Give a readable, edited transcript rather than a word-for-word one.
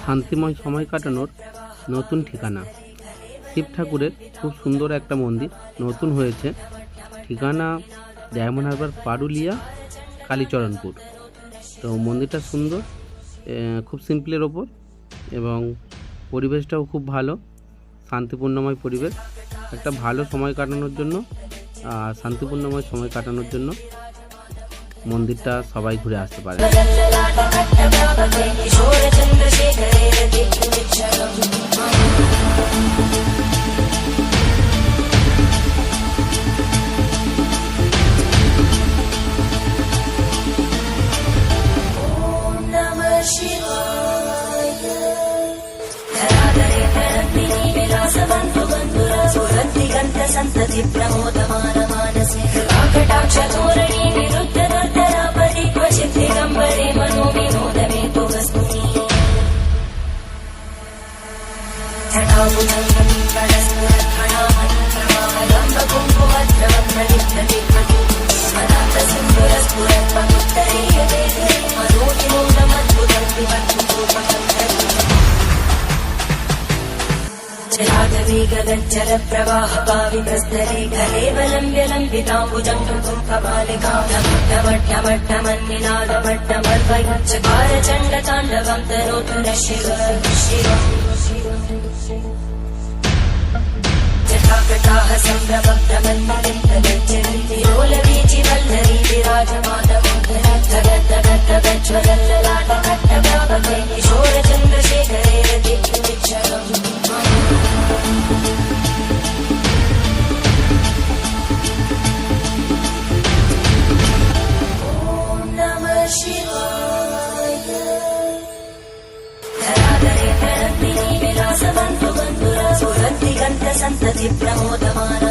শান্তিময় সময় কাটানোর নতুন ঠিকানা। শিব ঠাকুরের খুব সুন্দর একটা মন্দির নতুন হয়েছে। ঠিকানা ডায়মন্ড হারবার, পারুলিয়া, কালীচরণপুর। তো মন্দিরটা সুন্দর, খুব সিম্পলের ওপর, এবং পরিবেশটাও খুব ভালো, শান্তিপূর্ণময় পরিবেশ। একটা ভালো সময় কাটানোর জন্য, শান্তিপূর্ণময় সময় কাটানোর জন্য মন্দিরটা সবাই ঘুরে আসতে পারে। संतति प्रमोदमान मानसे कटाक्ष धोरणी विरुद्ध दुर्धरापरि क्वचित् दिगम्बरे मनो विनोदमे तु वस्तुनि गगनचर प्रवाह पावितस्तरे कलेवलम्ब्य लम्बिताम्बुजं कमट्टमट्टमन्निनादमट्टमर्वयच्चकार चण्डताण्डवं तनोतु नः शिव जटाकटाः सम्भ्रमब्धमन्निलिप्तगज्जरीतिरोलवीचि वल्लरी विराजमानवं धगद्धगद्धगज्ज्वलल्ललाटकट्टव्यापके किशोरचन्द्रशेखरे रतिक्षरम् संतति प्रमोदमान